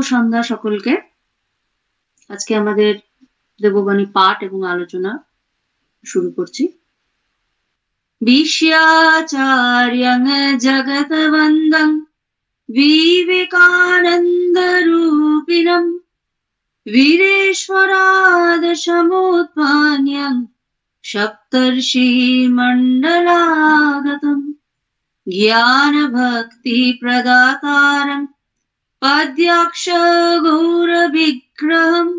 সন্ধ্যা সকলকে। আজকে আমাদের দেববাণী পাঠ এবং আলোচনা শুরু করছি। বিশ্বচার্যং জগৎবন্দং বিবেকানন্দ রূপিণং বীরেশ্বরাদশমুৎপান্যং সপ্তর্ষি মণ্ডলাগতম জ্ঞান ভক্তি প্রদাতারং পদ্যাক্ষ গৌর বিগ্রহম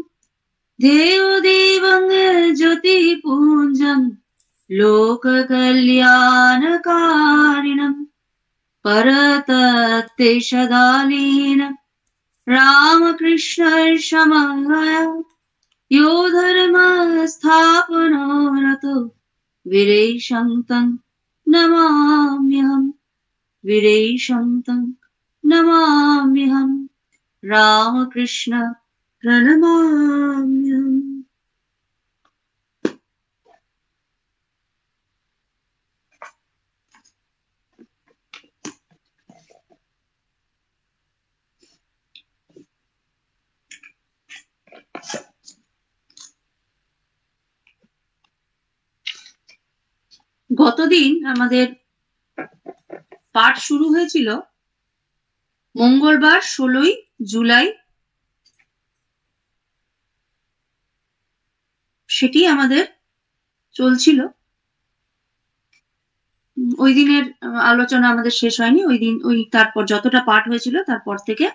দেবদেবং জ্যোতিপুঞ্জং লোক কল্যাণকারিণম পরতত্তে সদালীন রামকৃষ্ণ সমন্বয় यो धर्म स्थापनो रतो वीरेशं तं नमाम्यहम् वीरेशं तं नमाम्यहम् रामकृष्ण प्रणमाम्यहम्। গতদিন আমাদের পাঠ শুরু হয়েছিল মঙ্গলবার 16ই জুলাই। সেটি আমাদের চলছিল। ওই দিনের আলোচনা আমাদের শেষ হয়নি। ওই তারপর যতটা পাঠ হয়েছিল তারপর থেকে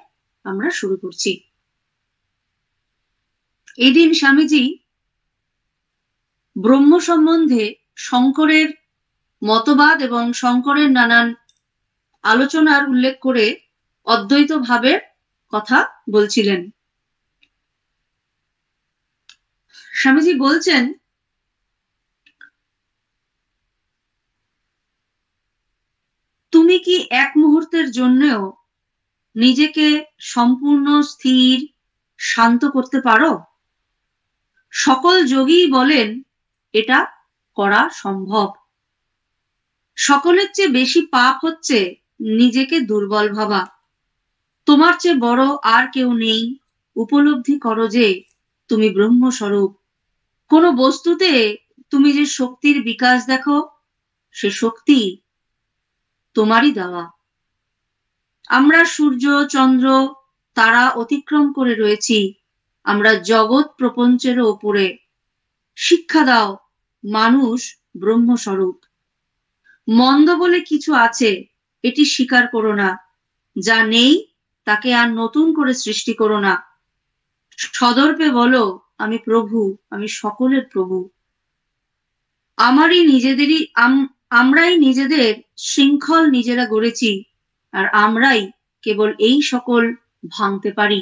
আমরা শুরু করছি। এই দিন স্বামীজি ব্রহ্ম সম্বন্ধে শঙ্করের মতবাদ এবং শঙ্করের নানান আলোচনার উল্লেখ করে অদ্বৈত ভাবের কথা বলছিলেন। স্বামীজি বলছেন, তুমি কি এক মুহূর্তের জন্যও নিজেকে সম্পূর্ণ স্থির শান্ত করতে পারো? সকল যোগী বলেন এটা করা সম্ভব। সকলের চেয়ে বেশি পাপ হচ্ছে নিজেকে দুর্বল ভাবা। তোমার চেয়ে বড় আর কেউ নেই। উপলব্ধি করো যে তুমি ব্রহ্মস্বরূপ। কোনো বস্তুতে তুমি যে শক্তির বিকাশ দেখো, সে শক্তি তোমারই দেওয়া। আমরা সূর্য, চন্দ্র, তারা অতিক্রম করে রয়েছি। আমরা জগৎ প্রপঞ্চের ওপরে। শিক্ষা দাও, মানুষ ব্রহ্মস্বরূপ। মন্দ বলে কিছু আছে, এটি স্বীকার করো না। যা নেই তাকে আর নতুন করে সৃষ্টি করো না। সদর্পে বলো, আমি প্রভু, আমি সকলের প্রভু। আমরাই নিজেদের শৃঙ্খল নিজেরা গড়েছি, আর আমরাই কেবল এই সকল ভাঙতে পারি।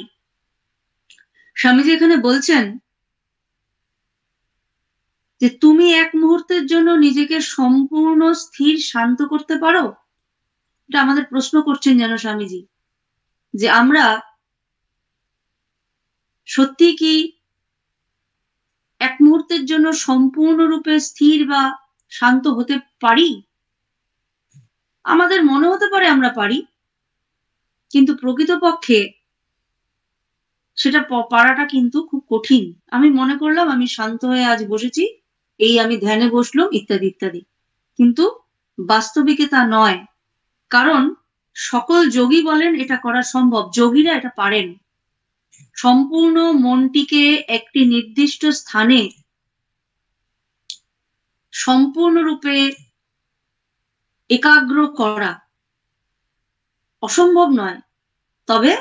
স্বামীজি এখানে বলছেন যে তুমি এক মুহূর্তের জন্য নিজেকে সম্পূর্ণ স্থির শান্ত করতে পারো? এটা আমাদের প্রশ্ন করছেন যেন স্বামীজি, যে আমরা সত্যি কি এক মুহূর্তের জন্য সম্পূর্ণরূপে স্থির বা শান্ত হতে পারি? আমাদের মনে হতে পারে আমরা পারি, কিন্তু প্রকৃতপক্ষে সেটা পারাটা কিন্তু খুব কঠিন। আমি মনে করলাম আমি শান্ত হয়ে আজ বসেছি, এই আমি ধ্যানে বসলাম, ইত্যাদি ইত্যাদি, কিন্তু বাস্তবিকে তা নয়। কারণ সকল যোগী বলেন এটা করা সম্ভব। যোগীরা এটা পারেন। সম্পূর্ণ মনটিকে একটি নির্দিষ্ট স্থানে সম্পূর্ণরূপে একাগ্র করা অসম্ভব নয়, তবে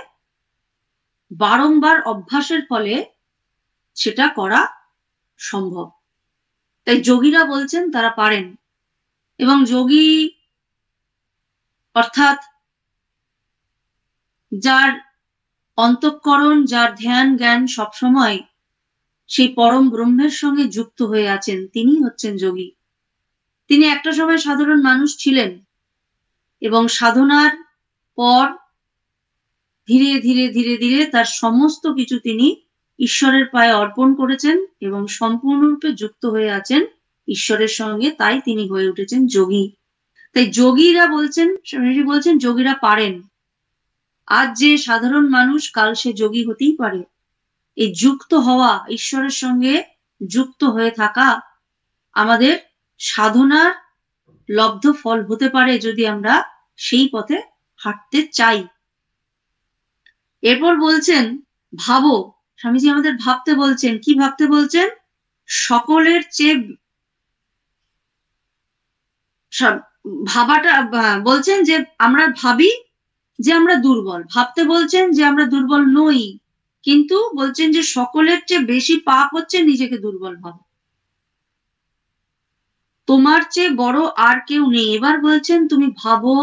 বারংবার অভ্যাসের ফলে সেটা করা সম্ভব। তাই যোগীরা বলছেন তারা পারেন। এবং যোগী অর্থাৎ যার অন্তঃকরণ, যার ধ্যান জ্ঞান সবসময় সেই পরম ব্রহ্মের সঙ্গে যুক্ত হয়ে আছেন, তিনি হচ্ছেন যোগী। তিনি একটা সময় সাধারণ মানুষ ছিলেন এবং সাধনার পর ধীরে ধীরে ধীরে ধীরে তার সমস্ত কিছু তিনি ঈশ্বরের পায়ে অর্পণ করেছেন এবং সম্পূর্ণরূপে যুক্ত হয়ে আছেন ঈশ্বরের সঙ্গে। তাই তিনি হয়ে উঠেছেন যোগী। তাই যোগীরা বলছেন, স্বামীজি বলছেন যোগীরা পারেন। আজ যে সাধারণ মানুষ কাল সে যোগী হতেই পারে। এই যুক্ত হওয়া, ঈশ্বরের সঙ্গে যুক্ত হয়ে থাকা আমাদের সাধনার লব্ধ ফল হতে পারে যদি আমরা সেই পথে হাঁটতে চাই। এরপর বলছেন ভাবো, স্বামীজি আমাদের ভাবতে বলছেন। কি ভাবতে বলছেন? সকলের চেয়ে ভাবাটা বলছেন যে আমরা ভাবি যে আমরা দুর্বল, ভাবতে বলছেন যে আমরা দুর্বল নই, কিন্তু বলছেন যে সকলের চেয়ে বেশি পাপ হচ্ছে নিজেকে দুর্বল ভাবা। তোমার চেয়ে বড় আর কেউ নেই। এবার বলছেন তুমি ভাবো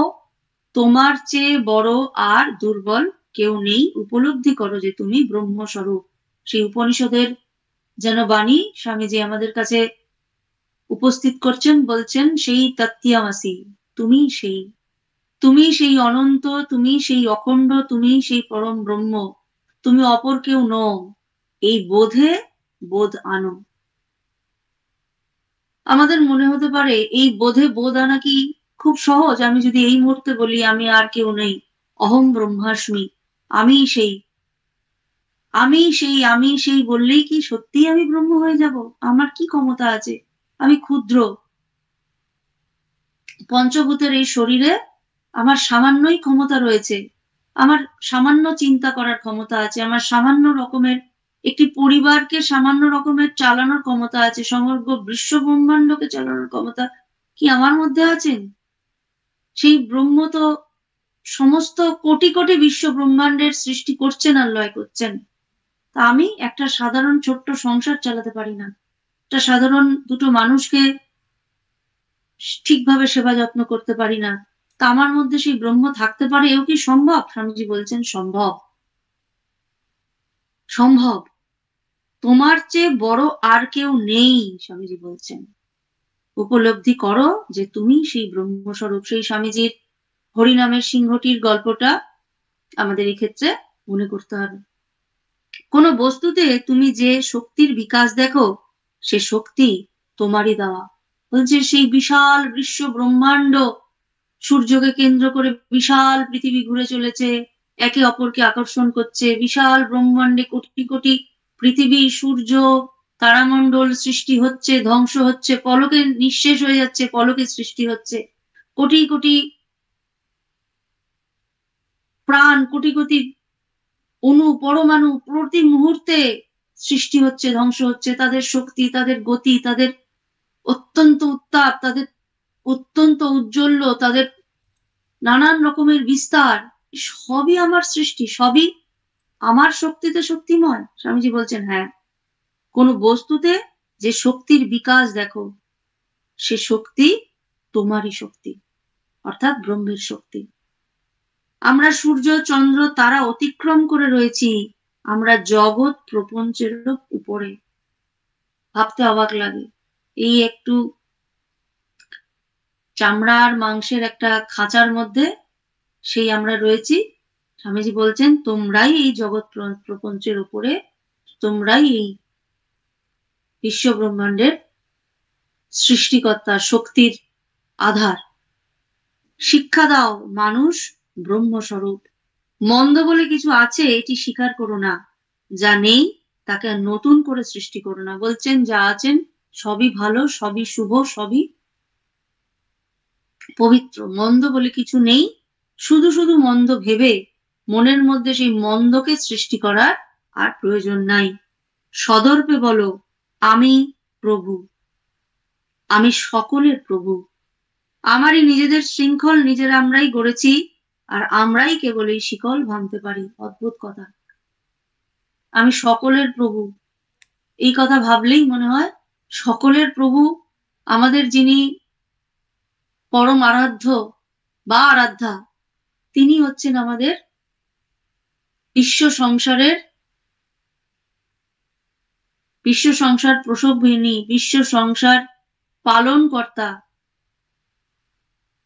তোমার চেয়ে বড় আর দুর্বল কেউ নেই, উপলব্ধি করো যে তুমি ব্রহ্মস্বরূপ। সেই উপনিষদের যেন বাণী স্বামীজি আমাদের কাছে উপস্থিত করছেন, বলছেন সেই তত্ত্বামসি, তুমি সেই, তুমি সেই অনন্ত, তুমি সেই অখণ্ড, তুমি সেই পরম ব্রহ্ম, তুমি অপর কেউ নও। এই বোধে বোধ আনো। আমাদের মনে হতে পারে এই বোধে বোধ আনা কি খুব সহজ? আমি যদি এই মুহূর্তে বলি আমি আর কেউ নেই, অহং ব্রহ্মাস্মি, আমি সেই, আমি সেই, আমি সেই বললেই কি সত্যি আমি ব্রহ্ম হয়ে যাব? আমার কি ক্ষমতা আছে? আমি ক্ষুদ্র, পঞ্চভূতের এই শরীরে আমার সামান্যই ক্ষমতা রয়েছে, আমার সামান্য চিন্তা করার ক্ষমতা আছে, আমার সামান্য রকমের একটি পরিবারকে সামান্য রকমের চালানোর ক্ষমতা আছে, সমগ্র বিশ্ব ব্রহ্মাণ্ডকে চালানোর ক্ষমতা কি আমার মধ্যে আছেন? সেই ব্রহ্ম তো সমস্ত কোটি কোটি বিশ্ব ব্রহ্মাণ্ডের সৃষ্টি করছেন আর লয় করছেন। তা আমি একটা সাধারণ ছোট্ট সংসার চালাতে পারি না, একটা সাধারণ দুটো মানুষকে ঠিকভাবে সেবা যত্ন করতে পারি না, তা আমার মধ্যে সেই ব্রহ্ম থাকতে পারে? এও কি সম্ভব? স্বামীজি বলছেন সম্ভব, সম্ভব। তোমার চেয়ে বড় আর কেউ নেই, স্বামীজি বলছেন। উপলব্ধি করো যে তুমি সেই ব্রহ্মস্বরূপ। সেই স্বামীজির হরিনামের সিংহটির গল্পটা আমাদের এক্ষেত্রে মনে করতে হবে। কোনো বস্তুতে তুমি যে শক্তির বিকাশ দেখো, সে শক্তি তোমারই দেওয়া। বলছে সেই বিশাল বিশ্ব ব্রহ্মাণ্ড, সূর্যকে কেন্দ্র করে বিশাল পৃথিবী ঘুরে চলেছে, একে অপরকে আকর্ষণ করছে। বিশাল ব্রহ্মাণ্ডে কোটি কোটি পৃথিবী, সূর্য, তারামণ্ডল সৃষ্টি হচ্ছে, ধ্বংস হচ্ছে, পলকে নিঃশেষ হয়ে যাচ্ছে, পলকে সৃষ্টি হচ্ছে। কোটি কোটি প্রাণ, কোটি কোটি অণু, পরমাণু প্রতি মুহূর্তে সৃষ্টি হচ্ছে, ধ্বংস হচ্ছে। তাদের শক্তি, তাদের গতি, তাদের অত্যন্ত উত্তাপ, তাদের অত্যন্ত উজ্জ্বল্য, তাদের নানান রকমের বিস্তার, সবই আমার সৃষ্টি, সবই আমার শক্তিতে শক্তিময়। স্বামীজি বলছেন হ্যাঁ, কোনো বস্তুতে যে শক্তির বিকাশ দেখো, সে শক্তি তোমারই শক্তি, অর্থাৎ ব্রহ্মের শক্তি। আমরা সূর্য, চন্দ্র, তারা অতিক্রম করে রয়েছি, আমরা জগৎ প্রপঞ্চের উপরে। ভাবতে অবাক লাগে, এই একটু চামড়ার মাংসের একটা খাঁচার মধ্যে সেই আমরা রয়েছি। স্বামীজি বলছেন তোমরাই এই জগৎ প্রপঞ্চের উপরে, তোমরাই এই বিশ্ব ব্রহ্মাণ্ডের সৃষ্টিকর্তা, শক্তির আধার। শিক্ষা দাও মানুষ ব্রহ্মস্বরূপ। মন্দ বলে কিছু আছে এটি স্বীকার করো না, যা নেই তাকে নতুন করে সৃষ্টি করো না। বলছেন যা আছেন সবই ভালো, সবই শুভ, সবই পবিত্র। মন্দ বলে কিছু নেই। শুধু শুধু মন্দ ভেবে মনের মধ্যে সেই মন্দকে সৃষ্টি করার আর প্রয়োজন নাই। সদর্পে বলো আমি প্রভু, আমি সকলের প্রভু। আমারই নিজেদের শৃঙ্খল নিজেরা আমরাই গড়েছি, আর আমরাই কেবল এই শিকল ভাঙতে পারি। অদ্ভুত কথা। আমি সকলের প্রভু, এই কথা ভাবলেই মনে হয় সকলের প্রভু আমাদের যিনি পরম আরাধ্য বা আরাধ্যা, তিনি হচ্ছেন আমাদের বিশ্ব সংসার প্রসবহিনী, বিশ্ব সংসার পালন কর্তা,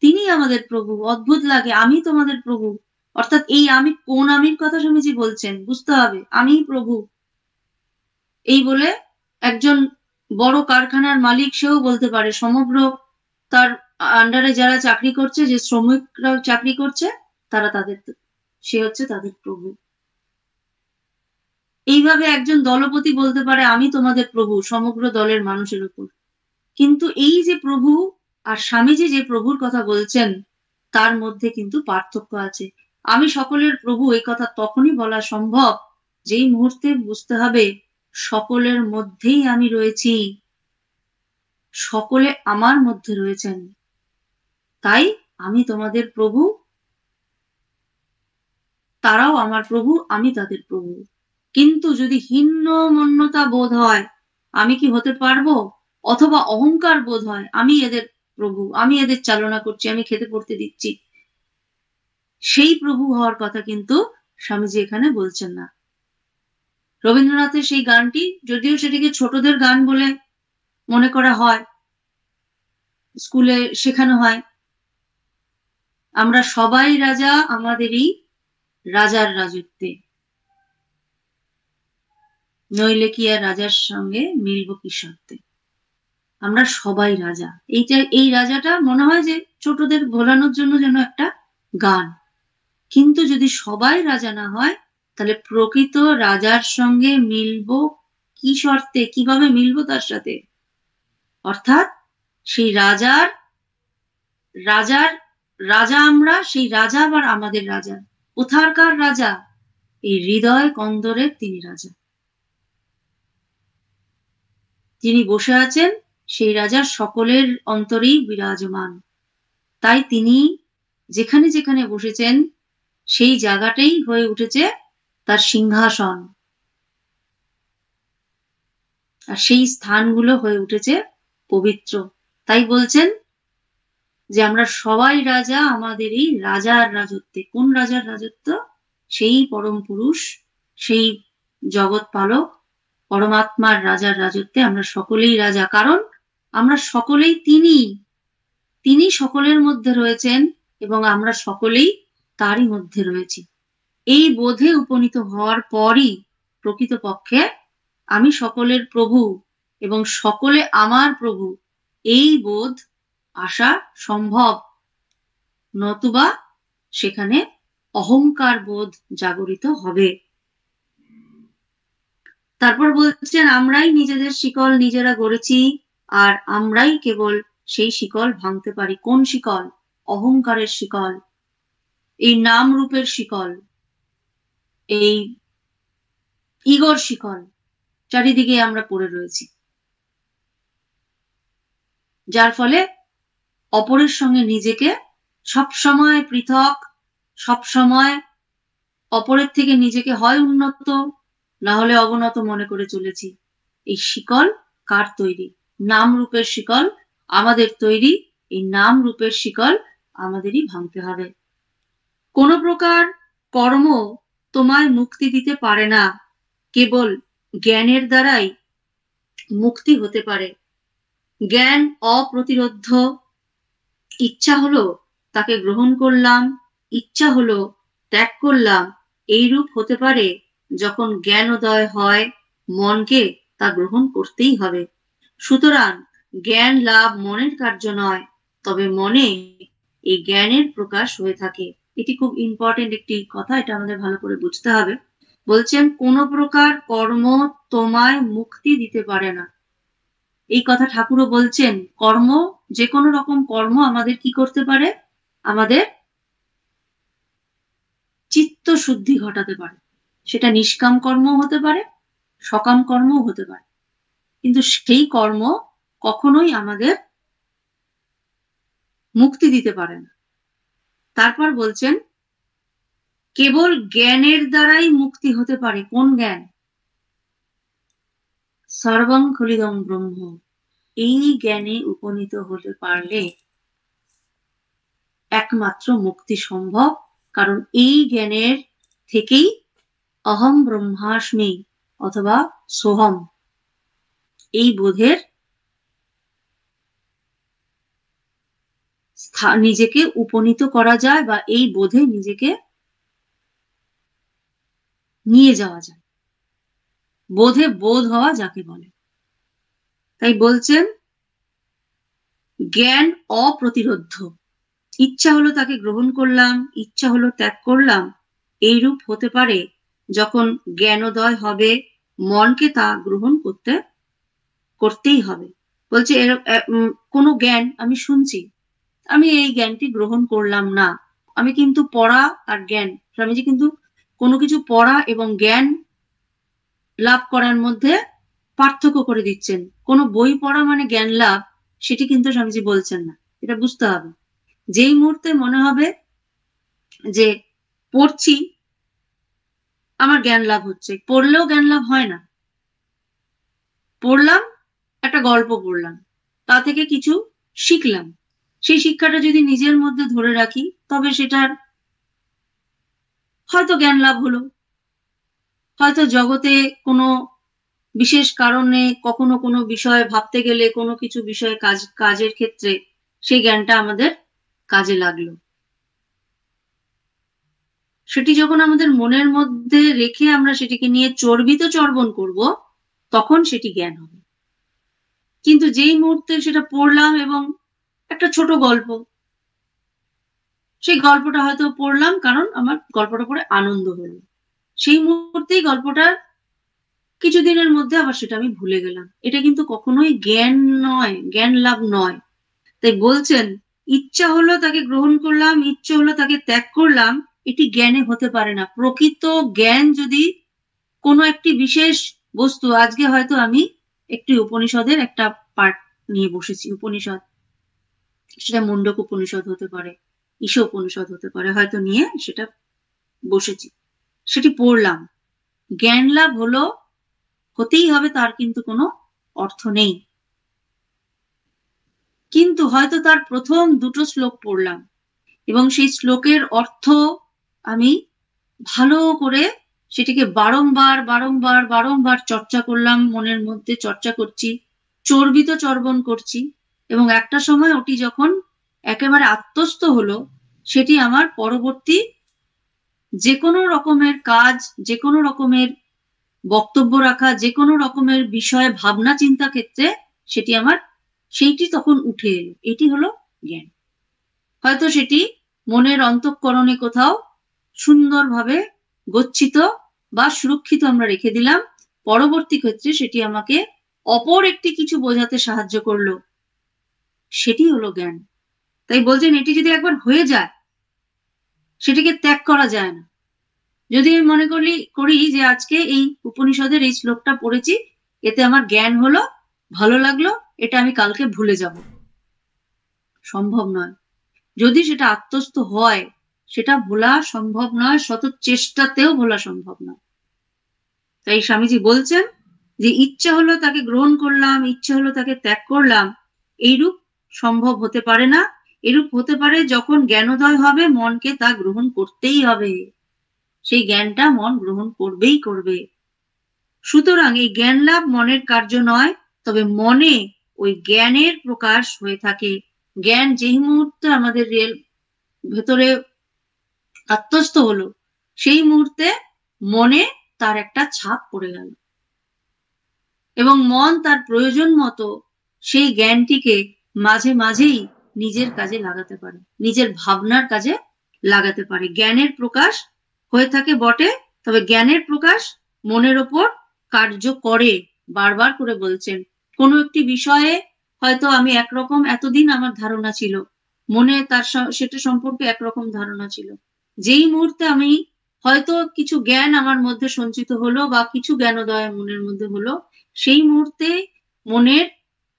তিনি আমাদের প্রভু। অদ্ভুত লাগে, আমি তোমাদের প্রভু। অর্থাৎ এই আমি, কোন আমির কথা স্বামীজি বলছেন বুঝতে হবে। আমি প্রভু এই বলে একজন বড় কারখানার মালিক সেও বলতে পারে, সমগ্র তার আন্ডারে যারা চাকরি করছে, যে শ্রমিকরা চাকরি করছে, তারা তাদের সে হচ্ছে তাদের প্রভু। এইভাবে একজন দলপতি বলতে পারে আমি তোমাদের প্রভু সমগ্র দলের মানুষের উপর, কিন্তু এই যে প্রভু আর স্বামীজি যে প্রভুর কথা বলছেন তার মধ্যে কিন্তু পার্থক্য আছে। আমি সকলের প্রভু এই কথা তখনই বলা সম্ভব যেই মুহূর্তে বুঝতে হবে সকলের মধ্যেই আমি রয়েছি, সকলে আমার মধ্যে রয়েছেন, তাই আমি তোমাদের প্রভু, তারাও আমার প্রভু, আমি তাদের প্রভু। কিন্তু যদি হীনমন্যতা বোধ হয় আমি কি হতে পারবো, অথবা অহংকার বোধ হয় আমি এদের প্রভু, আমি এদের চালনা করছি, আমি খেতে পড়তে দিচ্ছি, সেই প্রভু হওয়ার কথা কিন্তু স্বামীজি এখানে বলছেন না। রবীন্দ্রনাথের সেই গানটি, যদিও সেটিকে ছোটদের গান বলে মনে করা হয়, স্কুলে শেখানো হয়, আমরা সবাই রাজা আমাদেরই রাজার রাজত্বে, নইলে কি আর রাজার সঙ্গে মিলব কি সত্যে। আমরা সবাই রাজা, এই রাজাটা মনে হয় যে ছোটদের ভোলানোর জন্য যেন একটা গান, কিন্তু যদি সবাই রাজা না হয় তাহলে প্রকৃত রাজার সঙ্গে মিলবো কি শর্তে, কিভাবে মিলবো তার সাথে, অর্থাৎ সেই রাজার রাজা আমরা, সেই রাজা আবার আমাদের রাজা। কোথাকার রাজা? এই হৃদয় কন্দরের তিনি রাজা, যিনি বসে আছেন সেই রাজার সকলের অন্তরেই বিরাজমান। তাই তিনি যেখানে যেখানে বসেছেন সেই জায়গাটাই হয়ে উঠেছে তার সিংহাসন, আর সেই স্থানগুলো হয়ে উঠেছে পবিত্র। তাই বলছেন যে আমরা সবাই রাজা আমাদেরই রাজার রাজত্বে। কোন রাজার রাজত্ব? সেই পরম পুরুষ, সেই জগৎ পালক পরমাত্মার রাজার রাজত্বে আমরা সকলেই রাজা, কারণ আমরা সকলেই তিনি সকলের মধ্যে রয়েছেন এবং আমরা সকলেই তারই মধ্যে রয়েছি। এই বোধে উপনীত হওয়ার পরই প্রকৃতপক্ষে আমি সকলের প্রভু এবং সকলে আমার প্রভু, এই বোধ আসা সম্ভব, নতুবা সেখানে অহংকার বোধ জাগরিত হবে। তারপর বলছেন আমরাই নিজেদের শিকল নিজেরা গড়েছি, আর আমরাই কেবল সেই শিকল ভাঙতে পারি। কোন শিকল? অহংকারের শিকল, এই নাম রূপের শিকল, এই ইগোর শিকল চারিদিকে আমরা পড়ে রয়েছি, যার ফলে অপরের সঙ্গে নিজেকে সবসময় পৃথক, সবসময় অপরের থেকে নিজেকে হয় উন্নত না হলে অবনত মনে করে চলেছি। এই শিকল কার তৈরি? নাম রূপের শিকল আমাদের তৈরি। এই নাম রূপের শিকল আমাদেরই ভাঙতে হবে। কোন প্রকার কর্ম তোমায় মুক্তি দিতে পারে না, কেবল জ্ঞানের দ্বারাই মুক্তি হতে পারে। জ্ঞান অপ্রতিরোধ্য, ইচ্ছা হলো তাকে গ্রহণ করলাম, ইচ্ছা হলো ত্যাগ করলাম, এইরূপ হতে পারে যখন জ্ঞানোদয় হয় মনকে তা গ্রহণ করতেই হবে। সুতরাং জ্ঞান লাভ মনের কার্য নয়, তবে মনে এই জ্ঞানের প্রকাশ হয়ে থাকে। এটি খুব ইম্পর্টেন্ট একটি কথা, এটা আমাদের ভালো করে বুঝতে হবে। বলছেন কোন প্রকার কর্ম তোমায় মুক্তি দিতে পারে না। এই কথা ঠাকুরও বলছেন, কর্ম, যে কোনো রকম কর্ম আমাদের কি করতে পারে? আমাদের চিত্ত শুদ্ধি ঘটাতে পারে। সেটা নিষ্কাম কর্ম হতে পারে, সকাম কর্মও হতে পারে, কিন্তু সেই কর্ম কখনোই আমাদের মুক্তি দিতে পারে না। তারপর বলছেন কেবল জ্ঞানের দ্বারাই মুক্তি হতে পারে। কোন জ্ঞান? সর্বং খলিদং ব্রহ্ম। এই জ্ঞানে উপনীত হতে পারলে একমাত্র মুক্তি সম্ভব, কারণ এই জ্ঞানের থেকেই অহম ব্রহ্মাস্মি অথবা সোহম, এই বোধের নিজেকে উপনীত করা যায় বা এই বোধে নিজেকে নিয়ে যাওয়া যায়। বোধে বোধ হওয়া যাকে বলে। তাই বলছেন জ্ঞান অপ্রতিরোধ্য, ইচ্ছা হলো তাকে গ্রহণ করলাম, ইচ্ছা হলো ত্যাগ করলাম, এইরূপ হতে পারে যখন জ্ঞানোদয় হবে, মনকে তা গ্রহণ করতেই হবে। বলছে কোনো জ্ঞান আমি শুনছি, আমি এই জ্ঞানটি গ্রহণ করলাম না। আমি কিন্তু পড়া আর জ্ঞান, স্বামীজি কিন্তু কোনো কিছু পড়া এবং জ্ঞান লাভ করার মধ্যে পার্থক্য করে দিচ্ছেন। কোনো বই পড়া মানে জ্ঞান লাভ, সেটি কিন্তু স্বামীজি বলছেন না। এটা বুঝতে হবে। যেই মুহূর্তে মনে হবে যে পড়ছি, আমার জ্ঞান লাভ হচ্ছে, পড়লেও জ্ঞান লাভ হয় না। পড়লাম, একটা গল্প পড়লাম, তা থেকে কিছু শিখলাম, সেই শিক্ষাটা যদি নিজের মধ্যে ধরে রাখি, তবে সেটার হয়তো জ্ঞান লাভ হলো। হয়তো জগতে কোনো বিশেষ কারণে কখনো কোনো বিষয় ভাবতে গেলে, কোনো কিছু বিষয়ে কাজের ক্ষেত্রে সেই জ্ঞানটা আমাদের কাজে লাগলো। সেটি যখন আমাদের মনের মধ্যে রেখে আমরা সেটিকে নিয়ে চর্বিত চর্বণ করব, তখন সেটি জ্ঞান হবে। কিন্তু যেই মুহূর্তে সেটা পড়লাম এবং একটা ছোট গল্প, সেই গল্পটা হয়তো পড়লাম কারণ আমার গল্পটা পড়ে আনন্দ হলো, সেই মুহূর্তেই গল্পটার কিছুদিনের মধ্যে আবার সেটা আমি ভুলে গেলাম। এটা কিন্তু কখনোই জ্ঞান নয়, জ্ঞান লাভ নয়। তাই বলছেন, ইচ্ছা হলো তাকে গ্রহণ করলাম, ইচ্ছা হলো তাকে ত্যাগ করলাম, এটি জ্ঞানে হতে পারে না। প্রকৃত জ্ঞান যদি কোনো একটি বিশেষ বস্তু, আজকে হয়তো আমি একটি উপনিষদের একটা পার্ট নিয়ে বসেছি, উপনিষদ, সেটা মুন্ডক উপনিষদ হতে পারে, ঈশ উপনিষদ হতে পারে, হয়তো নিয়ে সেটা বসেছি, সেটি পড়লাম, জ্ঞান লাভ হলো, হতেই হবে তার কিন্তু কোনো অর্থ নেই। কিন্তু হয়তো তার প্রথম দুটো শ্লোক পড়লাম এবং সেই শ্লোকের অর্থ আমি ভালো করে সেটিকে বারংবার বারংবার বারংবার চর্চা করলাম, মনের মধ্যে চর্চা করছি, চর্বিত চর্বণ করছি, এবং একটা সময় ওটি যখন একেবারে আত্মস্থ হলো, সেটি আমার পরবর্তী যে কোনো রকমের কাজ, যে কোনো রকমের বক্তব্য রাখা, যে কোনো রকমের বিষয়ে ভাবনা চিন্তা ক্ষেত্রে সেটি আমার, সেইটি তখন উঠে এলো। এটি হলো জ্ঞান। হয়তো সেটি মনের অন্তঃকরণে কোথাও সুন্দরভাবে গচ্ছিত বা সুরক্ষিত আমরা রেখে দিলাম, পরবর্তী ক্ষেত্রে সেটি আমাকে অপর একটি কিছু বোঝাতে সাহায্য করলো, সেটি হলো জ্ঞান। তাই বলছেন, এটি যদি একবার হয়ে যায়, সেটিকে ত্যাগ করা যায় না। যদি আমি মনে করি যে আজকে এই উপনিষদের এই শ্লোকটা পড়েছি, এতে আমার জ্ঞান হলো, ভালো লাগলো, এটা আমি কালকে ভুলে যাব, সম্ভব নয়। যদি সেটা আত্মস্থ হয়, সেটা ভোলা সম্ভব নয়, শত চেষ্টাতেও ভোলা সম্ভব নয়। তাই স্বামীজি বলছেন যে ইচ্ছা হলো তাকে গ্রহণ করলাম, ইচ্ছা হলো তাকে ত্যাগ করলাম, এইরূপ সম্ভব হতে পারে না। এরূপ হতে পারে যখন জ্ঞানোদয় হবে, মনকে তা গ্রহণ করতেই হবে, সেই জ্ঞানটা মন গ্রহণ করবেই করবে। সুতরাং এই জ্ঞান লাভ মনের কার্য নয়, তবে মনে ওই জ্ঞানের প্রকাশ হয়ে থাকে। জ্ঞান যেই মুহূর্তে আমাদের ভেতরে আত্মস্থ হলো, সেই মুহূর্তে মনে তার একটা ছাপ পড়ে গেল, এবং মন তার প্রয়োজন মতো সেই জ্ঞানটিকে মাঝে মাঝেই নিজের কাজে লাগাতে পারে, নিজের ভাবনার কাজে লাগাতে পারে। জ্ঞানের প্রকাশ হয়ে থাকে বটে, তবে জ্ঞানের প্রকাশ মনের ওপর কার্য করে। বারবার করে বলছেন, কোনো একটি বিষয়ে হয়তো আমি একরকম এতদিন আমার ধারণা ছিল, মনে তার সেটা সম্পর্কে একরকম ধারণা ছিল, যেই মুহূর্তে আমি হয়তো কিছু জ্ঞান আমার মধ্যে সঞ্চিত হলো বা কিছু জ্ঞানোদয় মনের মধ্যে হলো, সেই মুহূর্তে মনের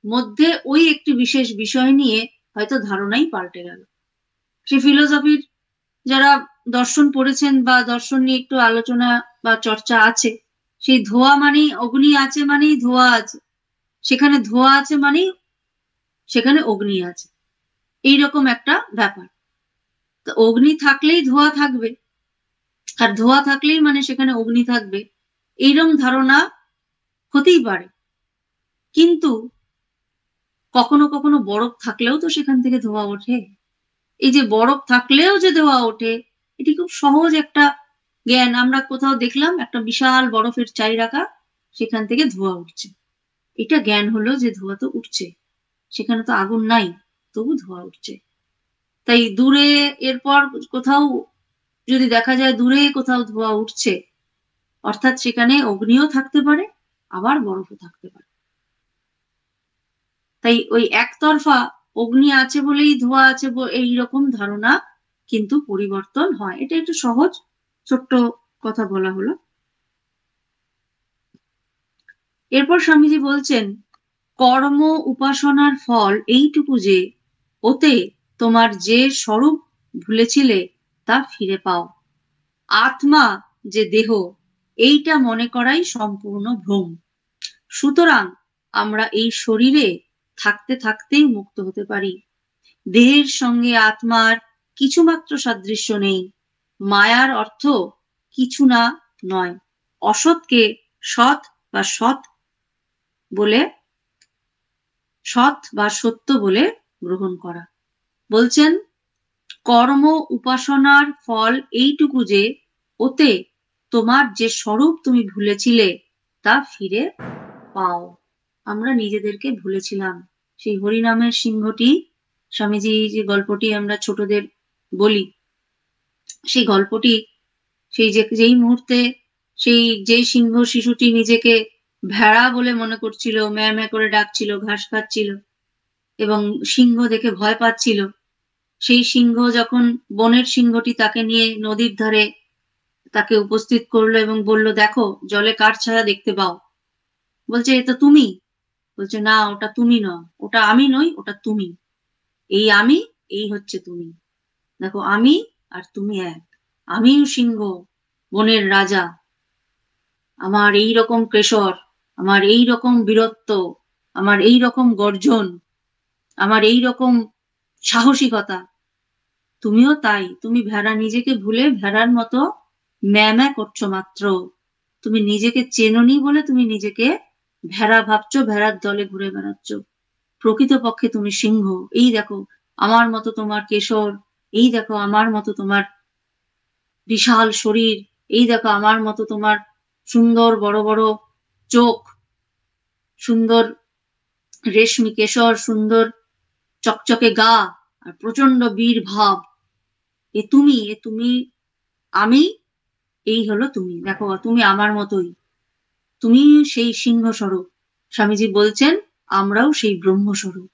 মধ্যে ওই একটি বিশেষ বিষয় নিয়ে হয়তো ধারণাই পাল্টে গেল। সে ফিলোসফির যারা দর্শন পড়েছেন বা দর্শন নিয়ে একটু আলোচনা বা চর্চা আছে, সেই ধোঁয়া মানেই অগ্নি আছে, মানেই ধোঁয়া আছে, সেখানে ধোঁয়া আছে মানেই সেখানে অগ্নি আছে, এইরকম একটা ব্যাপার। তো অগ্নি থাকলেই ধোঁয়া থাকবে, আর ধোঁয়া থাকলেই মানে সেখানে অগ্নি থাকবে, এইরকম ধারণা হতেই পারে। কিন্তু কখনো কখনো বরফ থাকলেও তো সেখান থেকে ধোঁয়া ওঠে। এই যে বরফ থাকলেও যে ধোঁয়া ওঠে, এটি খুব সহজ একটা জ্ঞান। আমরা কোথাও দেখলাম একটা বিশাল বরফের চাই রাখা, সেখান থেকে ধোঁয়া উঠছে, এটা জ্ঞান হলো যে ধোঁয়া তো উঠছে, সেখানে তো আগুন নাই, তবু ধোঁয়া উঠছে। তাই দূরে এরপর কোথাও যদি দেখা যায় দূরে কোথাও ধোঁয়া উঠছে, অর্থাৎ সেখানে অগ্নিও থাকতে পারে, আবার বরফও থাকতে পারে। তাই ওই একতরফা অগ্নি আছে বলেই ধোঁয়া আছে এইরকম ধারণা কিন্তু পরিবর্তন হয়। এটা একটু সহজ ছোট্ট কথা বলা হলো। এরপর স্বামীজি বলছেন, কর্ম উপাসনার ফল এইটুকু যে ওতে তোমার যে স্বরূপ ভুলেছিলে তা ফিরে পাও। আত্মা যে দেহ, এইটা মনে করাই সম্পূর্ণ ভ্রম। সুতরাং আমরা এই শরীরে থাকতে থাকতেই মুক্ত হতে পারি। দেহের সঙ্গে আত্মার কিছুমাত্র সাদৃশ্য নেই। মায়ার অর্থ কিছু না নয়, অসৎকে সৎ বা সত্য বলে গ্রহণ করা। বলছেন, কর্ম উপাসনার ফল এইটুকু যে ওতে তোমার যে স্বরূপ তুমি ভুলেছিলে তা ফিরে পাও। আমরা নিজেদেরকে ভুলেছিলাম। সেই হরিনামের সিংহটি, স্বামীজি যে গল্পটি আমরা ছোটদের বলি, সেই গল্পটি, যেই মুহূর্তে যেই সিংহ শিশুটি নিজেকে ভেড়া বলে মনে করছিল, ম্যাঁ ম্যাঁ করে ডাকছিল, ঘাস খাচ্ছিল এবং সিংহ দেখে ভয় পাচ্ছিল, সেই সিংহ যখন বনের সিংহটি তাকে নিয়ে নদীর ধারে তাকে উপস্থিত করলো এবং বলল, দেখো জলে কার ছায়া দেখতে পাও? বলছে, এ তো তুমি। বলছে, না, ওটা তুমি নও, ওটা আমি নই, ওটা তুমি। এই আমি, এই হচ্ছে তুমি। দেখো, আমি আর তুমি এক। আমিও সিংহ, বনের রাজা। আমার এই রকম কেশর, আমার এই রকম বীরত্ব, আমার এই রকম গর্জন, আমার এই রকম সাহসিকতা। তুমিও তাই। তুমি ভেড়া, নিজেকে ভুলে ভেড়ার মতো ম্যাঁ ম্যাঁ করছো মাত্র। তুমি নিজেকে চেনোনি বলে তুমি নিজেকে ভেড়া ভাবছো, ভেড়ার দলে ঘুরে বেড়াচ্ছ। প্রকৃতপক্ষে তুমি সিংহ। এই দেখো আমার মতো তোমার কেশর, এই দেখো আমার মতো তোমার বিশাল শরীর, এই দেখো আমার মতো তোমার সুন্দর বড় বড় চোখ, সুন্দর রেশমি কেশর, সুন্দর চকচকে গা, আর প্রচন্ড বীর ভাব। এ তুমি, আমি, এই হলো তুমি। দেখো, তুমি আমার মতোই, তুমি সেই সিংহ স্বরূপ। স্বামীজি বলছেন, আমরাও সেই ব্রহ্ম স্বরূপ।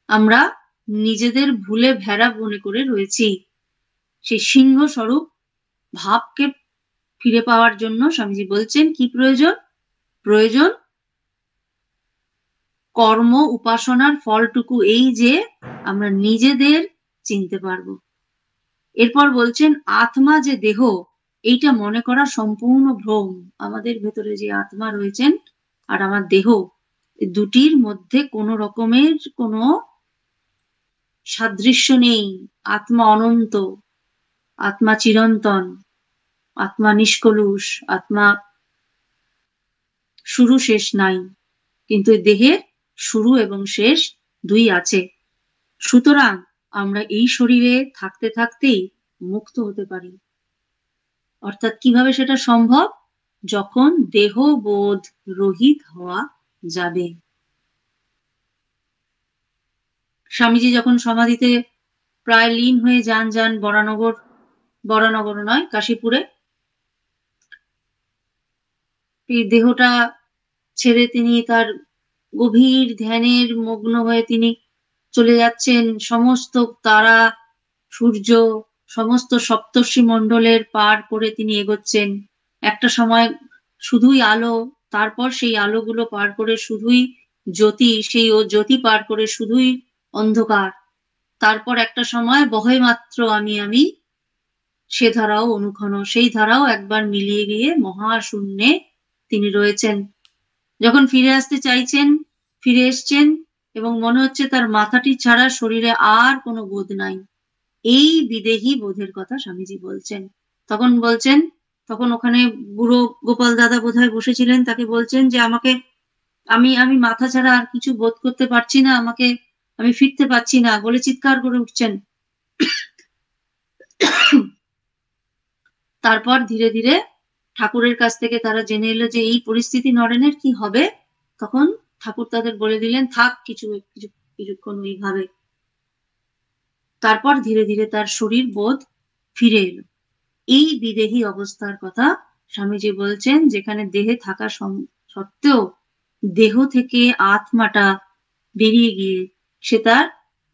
আমরা নিজেদের ভুলে ভেড়া মনে করে রয়েছি। সেই সিংহ স্বরূপ ভাবকে ফিরে পাওয়ার জন্য স্বামীজি বলছেন, কি প্রয়োজন? প্রয়োজন কর্ম উপাসনার ফলটুকু এই যে আমরা নিজেদের চিনতে পারবো। এরপর বলছেন, আত্মা যে দেহ, এইটা মনে করা সম্পূর্ণ ভ্রম। আমাদের ভেতরে যে আত্মা রয়েছেন আর আমার দেহ, দুটির মধ্যে কোনো রকমের কোনো সাদৃশ্য নেই। আত্মা অনন্ত, আত্মা চিরন্তন, আত্মা নিষ্কলুষ, আত্মা শুরু শেষ নাই। কিন্তু দেহের শুরু এবং শেষ দুই আছে। সুতরাং আমরা এই শরীরে থাকতে থাকতেই মুক্ত হতে পারি। অর্থাৎ কিভাবে সেটা সম্ভব? যখন দেহ বোধ রহিত হওয়া যাবে। স্বামীজি যখন সমাধিতে প্রায় লীন হয়ে যান বরানগর নয়, কাশীপুরে, এই দেহটা ছেড়ে তিনি তার গভীর ধ্যানের মগ্ন হয়ে তিনি চলে যাচ্ছেন। সমস্ত তারা, সূর্য, সমস্ত সপ্তর্ষি মণ্ডলের পার করে তিনি এগোচ্ছেন। একটা সময় শুধুই আলো, তারপর সেই আলোগুলো পার করে শুধুই জ্যোতি, সেই জ্যোতি পার করে শুধুই অন্ধকার। তারপর একটা সময় বহে মাত্র আমি, সে ধারাও অনুক্ষণ, সেই ধারাও একবার মিলিয়ে গিয়ে মহাশূন্যে তিনি রয়েছেন। যখন ফিরে আসতে চাইছেন, ফিরে এসছেন এবং মনে হচ্ছে তার মাথাটি ছাড়া শরীরে আর কোনো বোধ নাই। এই বিদেহী বোধের কথা স্বামীজি বলছেন। তখন ওখানে বুড়ো গোপাল দাদা বোধহয় বসেছিলেন, তাকে বলছেন যে আমি মাথা ছাড়া আর কিছু বোধ করতে পারছি না, আমি ফিরতে পারছি না বলে চিৎকার করে উঠছেন। তারপর ধীরে ধীরে ঠাকুরের কাছ থেকে তারা জেনে এলো যে এই পরিস্থিতি নরেনের কি হবে। তখন ঠাকুর তাদের বলে দিলেন, থাক কিছুক্ষণ ওইভাবে। তারপর ধীরে ধীরে তার শরীর বোধ ফিরে এলো। এই বিদেহী অবস্থার কথা স্বামীজি বলছেন, যেখানে দেহে থাকা সত্ত্বেও দেহ থেকে আত্মাটা বেরিয়ে গিয়ে সে তার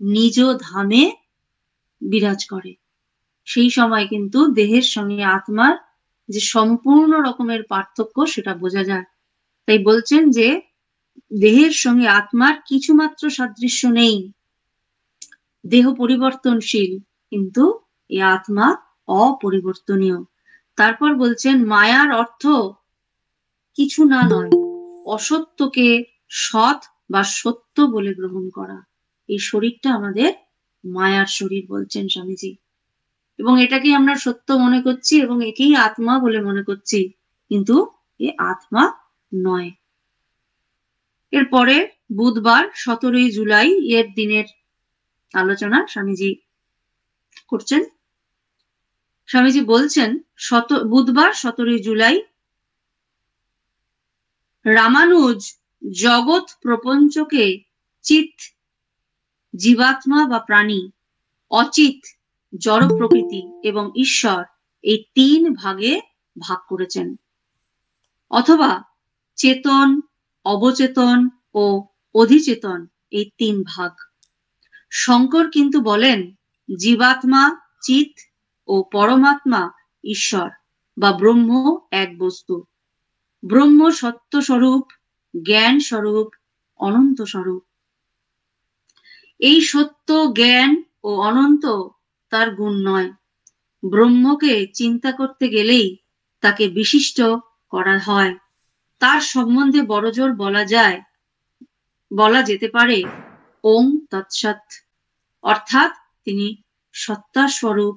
নিজ ধামে বিরাজ করে। সেই সময় কিন্তু দেহের সঙ্গে আত্মার যে সম্পূর্ণ রকমের পার্থক্য সেটা বোঝা যায়। তাই বলছেন যে দেহের সঙ্গে আত্মার কিছুমাত্র সাদৃশ্য নেই, দেহ পরিবর্তনশীল কিন্তু এই আত্মা অপরিবর্তনীয়। তারপর বলছেন মায়ার অর্থ কিছু না নয়, অসত্যকে সৎ বা সত্য বলে গ্রহণ করা। এই শরীরটা আমাদের মায়ার শরীর বলছেন স্বামীজি, এবং এটাকে আমরা সত্য মনে করছি এবং একেই আত্মা বলে মনে করছি, কিন্তু এ আত্মা নয়। এরপরে বুধবার 17 জুলাই এর দিনের আলোচনা স্বামীজি করছেন। স্বামীজি বলছেন বুধবার 17 জুলাই রামানুজ জগৎ প্রপঞ্চকে চিৎ জীবাত্মা বা প্রাণী, অচিত জড় প্রকৃতি এবং ঈশ্বর এই 3 ভাগে ভাগ করেছেন, অথবা চেতন, অবচেতন ও অধিচেতন এই 3 ভাগ। শঙ্কর কিন্তু বলেন জীবাত্মা, চিৎ ও পরমাত্মা ঈশ্বর বা ব্রহ্ম এক বস্তু। ব্রহ্ম সত্য স্বরূপ, জ্ঞান স্বরূপ, অনন্ত স্বরূপ। এই সত্য, জ্ঞান ও অনন্ত তার গুণ নয়। ব্রহ্মকে চিন্তা করতে গেলেই তাকে বিশিষ্ট করা হয়। তার সম্বন্ধে বড়জোর বলা যেতে পারে ওম তৎসৎ, অর্থাৎ তিনি সত্তা স্বরূপ,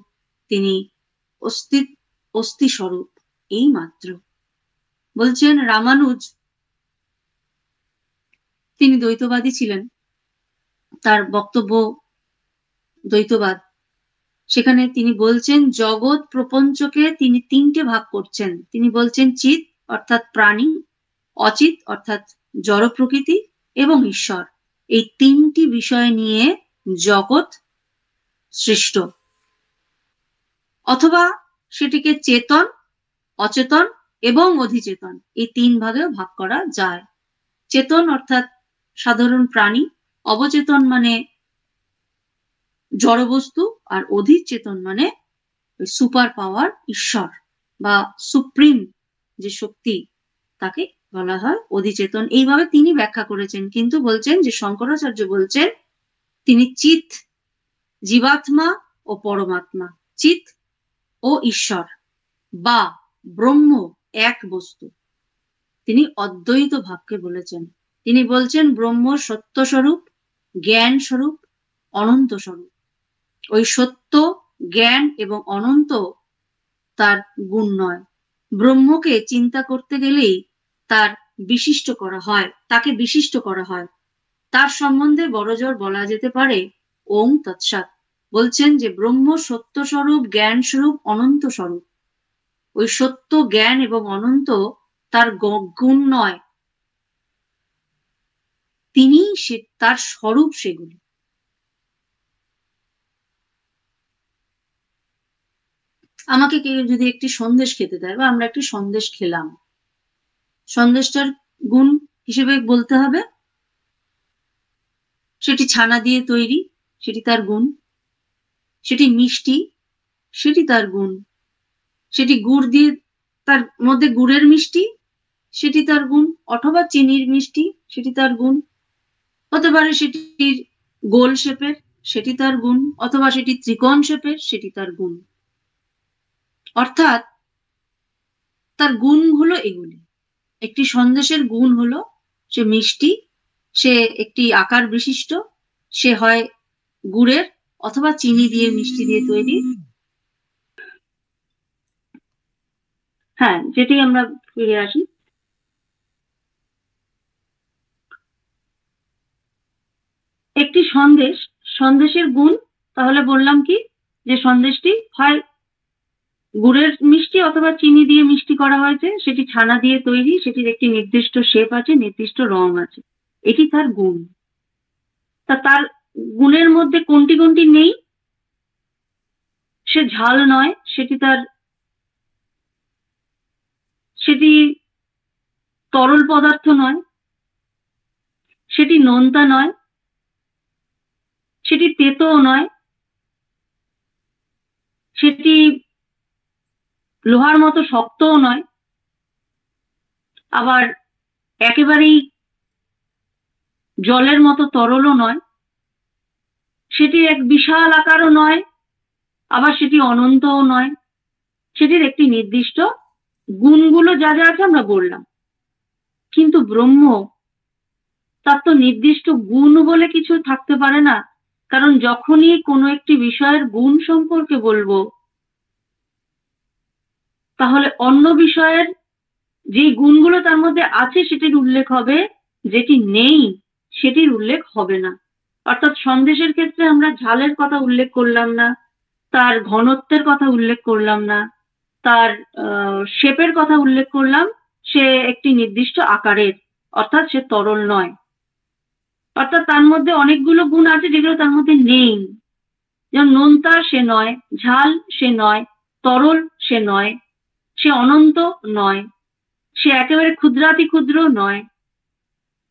তিনি অস্তি স্বরূপ, এই মাত্র। বলছেন রামানুজ তিনি দ্বৈতবাদী ছিলেন, তার বক্তব্য দ্বৈতবাদ। সেখানে তিনি বলছেন জগৎ প্রপঞ্চকে তিনি 3টে ভাগ করছেন। তিনি বলছেন চিৎ অর্থাৎ প্রাণী, অচিত অর্থাৎ জড় প্রকৃতি এবং ঈশ্বর, এই 3টি বিষয় নিয়ে জগৎ সৃষ্ট। অথবা সেটিকে চেতন, অচেতন এবং অধিচেতন এই 3 ভাগেও ভাগ করা যায়। চেতন অর্থাৎ সাধারণ প্রাণী, অবচেতন মানে জড়বস্তু, আর অধিচেতন মানে সুপার পাওয়ার ঈশ্বর বা সুপ্রিম যে শক্তি তাকে বলা হয় অধিচেতন। এইভাবে তিনি ব্যাখ্যা করেছেন, কিন্তু বলছেন যে শঙ্করাচার্য বলছেন তিনি চিৎ, জীবাত্মা ও পরমাত্মা, চিৎ ও ঈশ্বর বা ব্রহ্ম এক বস্তু। তিনি অদ্বৈত ভাবকে বলেছেন। তিনি বলছেন ব্রহ্ম সত্য স্বরূপ, জ্ঞান স্বরূপ, অনন্ত স্বরূপ। ওই সত্য, জ্ঞান এবং অনন্ত তার গুণ নয়। ব্রহ্মকে চিন্তা করতে গেলেই তার বিশিষ্ট করা হয়, তাকে বিশিষ্ট করা হয়। তার সম্বন্ধে বড়জোর বলা যেতে পারে ওম তৎসৎ। বলছেন যে ব্রহ্ম সত্য স্বরূপ, জ্ঞান স্বরূপ, অনন্ত স্বরূপ। ওই সত্য, জ্ঞান এবং অনন্ত তার গুণ নয়, তিনি তার স্বরূপ সেগুলি। আমাকে কেউ যদি একটি সন্দেশ খেতে দেয় বা আমরা একটি সন্দেশ খেলাম, সন্দেশটার গুণ হিসেবে বলতে হবে সেটি ছানা দিয়ে তৈরি, সেটি তার গুণ। সেটি মিষ্টি, সেটি তার গুণ। সেটি গুড় দিয়ে, তার মধ্যে গুড়ের মিষ্টি, সেটি তার গুণ। অথবা চিনির মিষ্টি, সেটি তার গুণ। হতে পারে সেটির গোল শেপের, সেটি তার গুণ। অথবা সেটি ত্রিকোণ শেপের, সেটি তার গুণ। অর্থাৎ তার গুণ হলো এগুলি। একটি সন্দেশের গুণ হলো সে মিষ্টি, সে একটি আকার বিশিষ্ট, সে হয় গুড়ের অথবা চিনি দিয়ে, মিষ্টি দিয়ে তৈরি। হ্যাঁ, যেটি আমরা ফিরে আসি। একটি সন্দেশের গুণ তাহলে বললাম কি, যে সন্দেশটি হয় গুড়ের মিষ্টি অথবা চিনি দিয়ে মিষ্টি করা হয়েছে, সেটি ছানা দিয়ে তৈরি, সেটির একটি নির্দিষ্ট শেপ আছে, নির্দিষ্ট রং আছে, এটি তার গুণ। তার গুণের মধ্যে কোনটি কোনটি নেই? সে ঝাল নয়, সেটি তার সেটি তরল পদার্থ নয়, সেটি নোনতা নয়, সেটি তেতোও নয়, সেটি লোহার মতো শক্তও নয়, আবার একেবারেই জলের মতো তরলও নয়, সেটি এক বিশাল আকারও নয়, আবার সেটি অনন্তও নয়। সেটির একটি নির্দিষ্ট গুণগুলো যা যা আছে আমরা বললাম। কিন্তু ব্রহ্ম, তার তো নির্দিষ্ট গুণ বলে কিছু থাকতে পারে না। কারণ যখনই কোনো একটি বিষয়ের গুণ সম্পর্কে বলবো, তাহলে অন্য বিষয়ের যে গুণগুলো তার মধ্যে আছে সেটির উল্লেখ হবে, যেটি নেই সেটির উল্লেখ হবে না। অর্থাৎ সন্দেশের ক্ষেত্রে আমরা ঝালের কথা উল্লেখ করলাম না, তার ঘনত্বের কথা উল্লেখ করলাম না, তার শেপের কথা উল্লেখ করলাম, সে একটি নির্দিষ্ট আকারের, অর্থাৎ সে তরল নয়। অর্থাৎ তার মধ্যে অনেকগুলো গুণ আছে যেগুলো তার মধ্যে নেই। যেমন নোনতা সে নয়, ঝাল সে নয়, তরল সে নয়, সে অনন্ত নয়, সে একেবারে ক্ষুদ্রাতি ক্ষুদ্র নয়।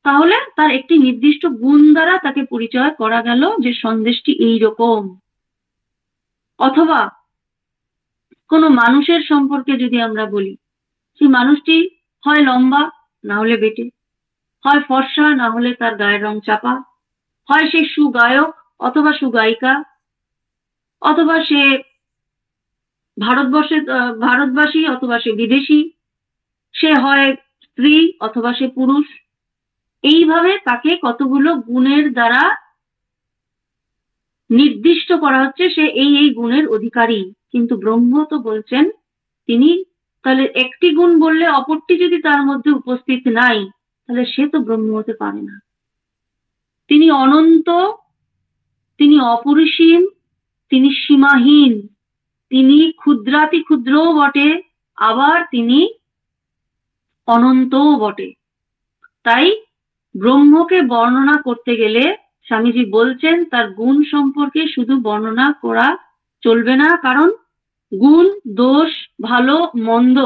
তাহলে তার একটি নির্দিষ্ট গুণ দ্বারা তাকে পরিচয় করা গেল যে সন্দেশটি এইরকম। অথবা কোনো মানুষের সম্পর্কে যদি আমরা বলি, সেই মানুষটি হয় লম্বা না হলে বেটে, হয় ফর্সা না হলে তার গায়ের রং চাপা, হয় সে সুগায়ক অথবা সুগায়িকা, অথবা সে ভারতবাসী অথবা সে বিদেশি, সে হয় স্ত্রী অথবা সে পুরুষ। এইভাবে তাকে কতগুলো গুণের দ্বারা নির্দিষ্ট করা হচ্ছে সে এই এই গুণের অধিকারী। কিন্তু ব্রহ্ম তো বলছেন তিনি, তাহলে একটি গুণ বললে অপরটি যদি তার মধ্যে উপস্থিত নাই, তাহলে সে তো ব্রহ্ম হতে পারে না। তিনি অনন্ত, তিনি অপরিসীম, তিনি সীমাহীন, তিনি ক্ষুদ্রাতি ক্ষুদ্রও বটে, আবার তিনি অনন্তও বটে। তাই ব্রহ্মকে বর্ণনা করতে গেলে স্বামীজি বলছেন তার গুণ সম্পর্কে শুধু বর্ণনা করা চলবে না, কারণ গুণ, দোষ, ভালো মন্দ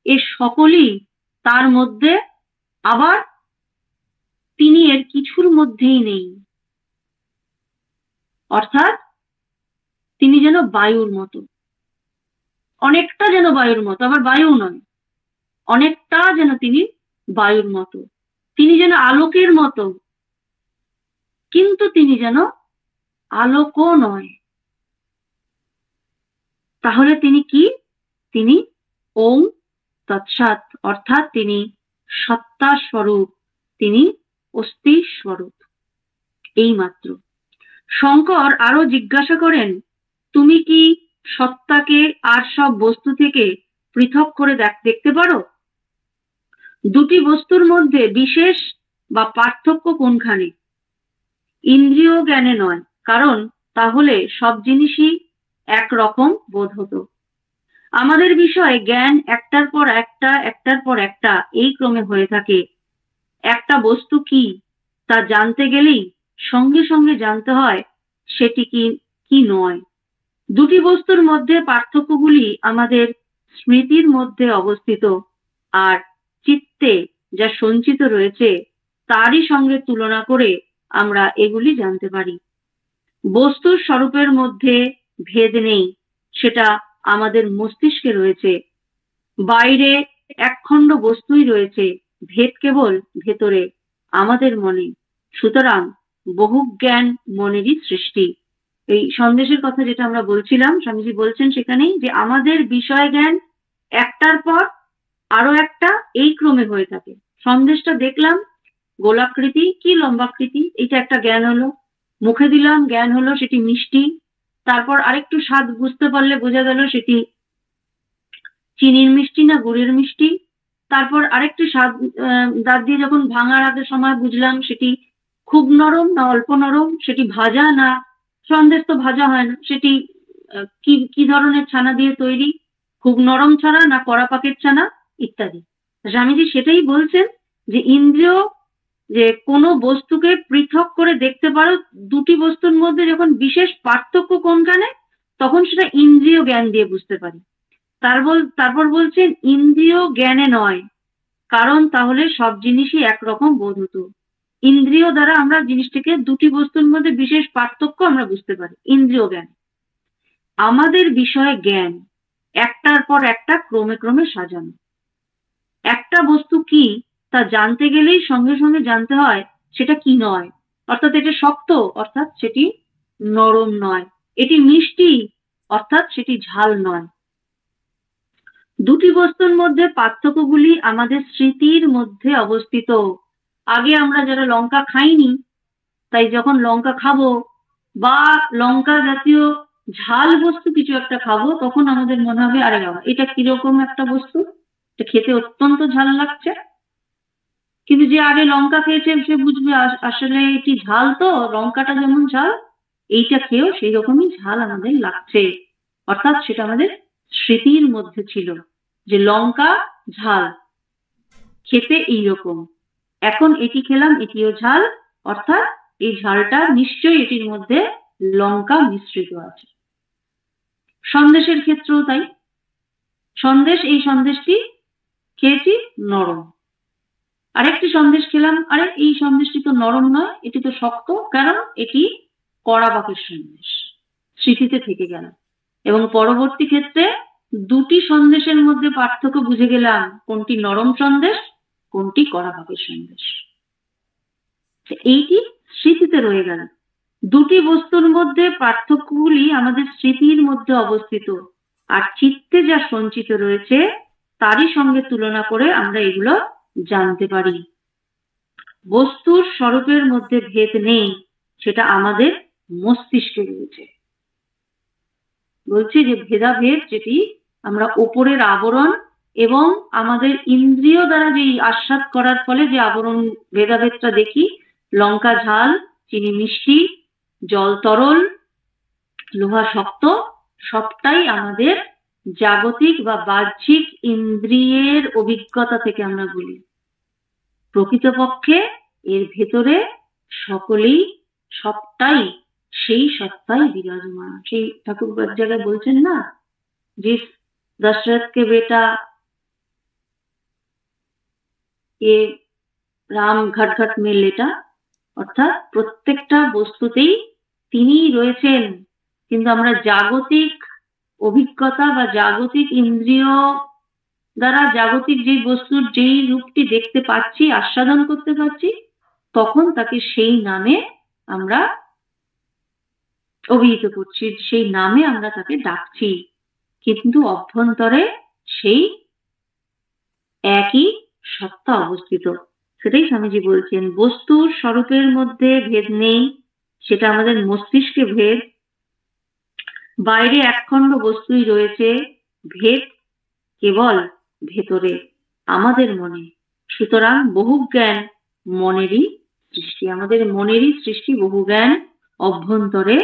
এ সকলই তার মধ্যে, আবার তিনি এর কিছুর মধ্যেই নেই। অর্থাৎ তিনি যেন বায়ুর মতো, অনেকটা যেন বায়ুর মতো, আবার বায়ু নয়, অনেকটা যেন তিনি বায়ুর মতো। তিনি যেন আলোকের মতো, কিন্তু তিনি যেন আলোকও নয়। তাহলে তিনি কি? তিনি ওং তৎসৎ, অর্থাৎ তিনি সত্তা স্বরূপ, তিনি অস্থি স্বরূপ। এই মাত্র। শঙ্কর আরো জিজ্ঞাসা করেন, তুমি কি সত্তাকে আর সব বস্তু থেকে পৃথক করে দেখতে পারো? দুটি বস্তুর মধ্যে বিশেষ বা পার্থক্য কোনখানে? ইন্দ্রিয় জ্ঞানে নয়, কারণ তাহলে সব জিনিসই একরকম বোধ হতো। আমাদের বিষয়ে জ্ঞান একটার পর একটা, একটার পর একটা এই ক্রমে হয়ে থাকে। একটা বস্তু কি তা জানতে গেলেই সঙ্গে সঙ্গে জানতে হয় সেটি কি কি নয়। দুটি বস্তুর মধ্যে পার্থক্যগুলি আমাদের স্মৃতির মধ্যে অবস্থিত, আর চিত্তে যা সঞ্চিত রয়েছে তারই সঙ্গে তুলনা করে আমরা এগুলি জানতে পারি। বস্তুর স্বরূপের মধ্যে ভেদ নেই, সেটা আমাদের মস্তিষ্কে রয়েছে। বাইরে একখণ্ড বস্তুই রয়েছে, ভেদ কেবল ভেতরে আমাদের মনে। সুতরাং বহু জ্ঞান মনেরই সৃষ্টি। এই সন্দেশের কথা যেটা আমরা বলছিলাম, স্বামীজি বলছেন সেখানেই যে আমাদের বিষয় জ্ঞান একটার পর আরো একটা এই ক্রমে হয়ে থাকে। সন্দেশটা দেখলাম গোলাকৃতি কি লম্বাকৃতি, এটা একটা জ্ঞান হলো। মুখে দিলাম, জ্ঞান হলো সেটি মিষ্টি। তারপর আরেকটু স্বাদ বুঝতে পারলে বোঝা গেল সেটি চিনির মিষ্টি না গুড়ের মিষ্টি। তারপর আরেকটু স্বাদ দাঁত দিয়ে যখন ভাঙার আগের সময় বুঝলাম সেটি খুব নরম না অল্প নরম, সেটি ভাজা না, সন্দেশ তো ভাজা হয় না, সেটি কি কি ধরনের ছানা দিয়ে তৈরি, খুব নরম ছানা না কড়া পাকের ছানা ইত্যাদি। স্বামীজি সেটাই বলছেন যে ইন্দ্রিয় যে কোনো বস্তুকে পৃথক করে দেখতে পারো, দুটি বস্তুর মধ্যে যখন বিশেষ পার্থক্য কোনখানে, তখন সেটা ইন্দ্রিয় জ্ঞান দিয়ে বুঝতে পারি। তারপর বলছেন ইন্দ্রিয় জ্ঞানে নয়, কারণ তাহলে সব জিনিসই একরকম বোধ হতো। ইন্দ্রিয় দ্বারা আমরা জিনিসটাকে, দুটি বস্তুর মধ্যে বিশেষ পার্থক্য আমরা বুঝতে পারি ইন্দ্রিয় জ্ঞান। আমাদের বিষয়ে জ্ঞান একটার পর একটা ক্রমে ক্রমে সাজানো। একটা বস্তু কি তা জানতে গেলেই সঙ্গে সঙ্গে জানতে হয় সেটা কি নয়, অর্থাৎ এটা শক্ত অর্থাৎ সেটি নরম নয়, এটি মিষ্টি অর্থাৎ সেটি ঝাল নয়। দুটি বস্তুর মধ্যে পার্থক্যগুলি আমাদের স্মৃতির মধ্যে অবস্থিত। আগে আমরা যারা লঙ্কা খাইনি, তাই যখন লঙ্কা খাবো বা লঙ্কা জাতীয় ঝাল বস্তু কিছু একটা খাবো, তখন আমাদের মনে হবে আরে বাবা এটা কিরকম একটা বস্তু, এটা খেতে অত্যন্ত ঝাল লাগছে। কিন্তু যে আগে লঙ্কা খেয়েছে সে বুঝবে আসলে এটি ঝাল, তো লঙ্কাটা যেমন ঝাল এইটা খেয়েও সেই রকমই ঝাল আমাদের লাগছে। অর্থাৎ সেটা আমাদের স্মৃতির মধ্যে ছিল যে লঙ্কা ঝাল, খেতে এইরকম। এখন এটি খেলাম, এটিও ঝাল, অর্থাৎ এই ঝালটা নিশ্চয়ই এটির মধ্যে লঙ্কা মিশ্রিত আছে। সন্দেশের ক্ষেত্রেও তাই। এই সন্দেশটি খেয়েছি নরম, আরেকটি সন্দেশ খেলাম, আরে এই সন্দেশটি তো নরম নয়, এটি তো শক্ত, কারণ এটি কড়া পাকের সন্দেশ, স্মৃতিতে থেকে গেল। এবং পরবর্তী ক্ষেত্রে দুটি সন্দেশের মধ্যে পার্থক্য বুঝে গেলাম, কোনটি নরম সন্দেশ কোনটি কড়া পাকের সন্দেশ। এইটি স্মৃতিতে রয়ে গেল। দুটি বস্তুর মধ্যে পার্থক্যগুলি আমাদের স্মৃতির মধ্যে অবস্থিত, আর চিত্তে যা সঞ্চিত রয়েছে তারই সঙ্গে তুলনা করে আমরা এগুলো জানতে পারি। বস্তুর স্বরূপের মধ্যে ভেদ নেই, সেটা আমাদের মস্তিষ্কে রয়েছে। বলছি যে ভেদাভেদ যেটি আমরা ওপরের আবরণ এবং আমাদের ইন্দ্রিয় দ্বারা যে আস্বাদ করার ফলে যে আবরণ ভেদাভেদটা দেখি, লঙ্কা ঝাল, চিনি মিষ্টি, জল তরল, লোহা শক্ত, সবটাই আমাদের জাগতিক বা বাহ্যিক ইন্দ্রিয়ের অভিজ্ঞতা থেকে আমরা বলি। প্রকৃতপক্ষে এর ভেতরে সকলেই সবটাই সেই সত্তাই বিরাজমান। সেই ঠাকুর জায়গায় বলছেন না, যে दशरथ के बेटा এ রাম ঘট ঘট মে লেটা, অর্থাৎ প্রত্যেকটা বস্তুতেই তিনিই রয়েছেন। কিন্তু আমরা জাগতিক অভিজ্ঞতা বা জাগতিক ইন্দ্রিয় দ্বারা জাগতিক যে বস্তুর যেই রূপটি দেখতে পাচ্ছি, আস্বাদন করতে পারছি, তখন তাকে সেই নামে আমরা অভিহিত করছি, সেই নামে আমরা তাকে ডাকছি, কিন্তু অভ্যন্তরে সেই একই সত্তা অবস্থিত। সেটাই স্বামীজি বলছেন, বস্তুর স্বরূপের মধ্যে ভেদ নেই, সেটা আমাদের মস্তিষ্কে ভেদ। বাইরে একখণ্ড বস্তুই রয়েছে, ভেদ কেবল ভেতরে আমাদের মনে। সুতরাং বহু জ্ঞান মনেরই সৃষ্টি, আমাদের মনেরই সৃষ্টি বহু জ্ঞান, অভ্যন্তরে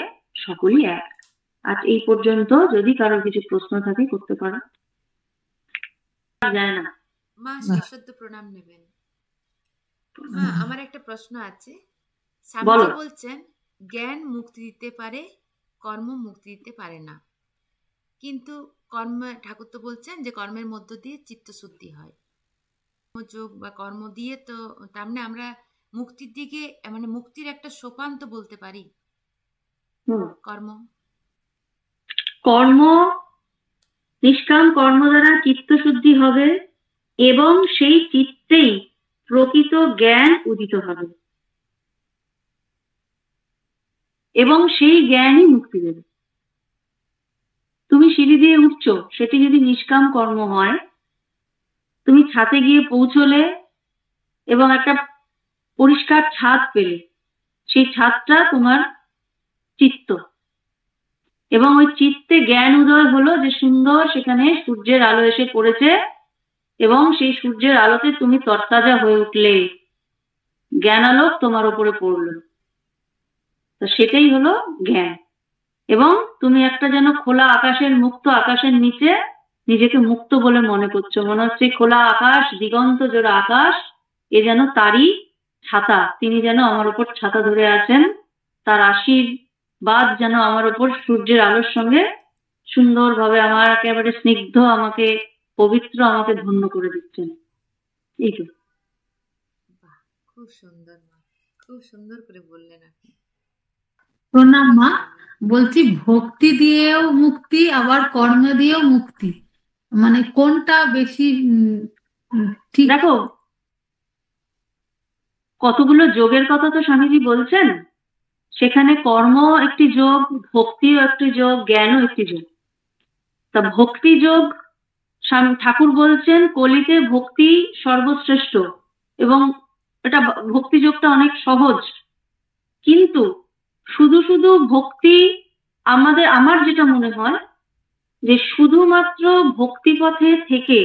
সকলই এক। আজ এই পর্যন্ত, যদি কারোর কিছু প্রশ্ন থাকে করতে পারো। যায় না মা শেষোক্ত প্রণাম নেবেন। হ্যাঁ, আমার একটা প্রশ্ন আছে। স্বামীজি বলছেন জ্ঞান মুক্তি দিতে পারে, কর্ম মুক্তি দিতে পারে না, কিন্তু কর্ম, ঠাকুর তো বলছেন যে কর্মের মধ্য দিয়ে চিত্তশুদ্ধি হয়। যোগ বা কর্ম দিয়ে তো তার মানে আমরা মুক্তির দিকে, মানে মুক্তির একটা সোপান তো বলতে পারি। কর্ম নিষ্কাম কর্ম দ্বারা চিত্তশুদ্ধি হবে এবং সেই চিত্তেই প্রকৃত জ্ঞান উদিত হবে এবং সেই জ্ঞানই মুক্তি দেবে। তুমি সিঁড়ি দিয়ে উঠছো, সেটি যদি নিষ্কাম কর্ম হয়, তুমি ছাদে গিয়ে পৌঁছলে এবং একটা পরিষ্কার ছাদ পেলে, সেই ছাদটা তোমার চিত্ত, এবং ওই চিত্তে জ্ঞান উদয় হলো যে সুন্দর সেখানে সূর্যের আলো এসে পড়েছে এবং সেই সূর্যের আলোতে তুমি তরতাজা হয়ে উঠলে, জ্ঞান আলোক তোমার উপরে পড়লো, তো সেটাই হলো জ্ঞান। এবং তুমি একটা যেন খোলা আকাশের, মুক্ত আকাশের নিচে নিজেকে মুক্ত বলে মনে করছো, মনে হচ্ছে খোলা আকাশ, দিগন্ত জোড়া আকাশ, এ যেন তারই ছাতা, তিনি যেন আমার উপর ছাতা ধরে আছেন, তার আশীর্বাদ যেন আমার উপর সূর্যের আলোর সঙ্গে সুন্দরভাবে আমার একেবারে স্নিগ্ধ, আমাকে পবিত্র, আমাকে ধন্য করে দিচ্ছেন। এই তো। খুব সুন্দর মা, খুব সুন্দর করে বললেন আপনি। প্রণাম মা। বলছি ভক্তি দিয়েও মুক্তি আবার কর্ম দিয়েও মুক্তি, মানে কোনটা বেশি ঠিক? দেখো, কতগুলো যোগের কথা তো স্বামীজি বলছেন, সেখানে কর্ম একটি যোগ, ভক্তিও একটি যোগ, জ্ঞানও একটি যোগ। তা ভক্তি যোগ, ঠাকুর বলছেন কলিতে ভক্তি সর্বশ্রেষ্ঠ, এবং এটা ভক্তি যোগটা অনেক সহজ। কিন্তু শুধু শুধু ভক্তি, আমার যেটা মনে হয় যে শুধুমাত্র ভক্তিপথে থেকে,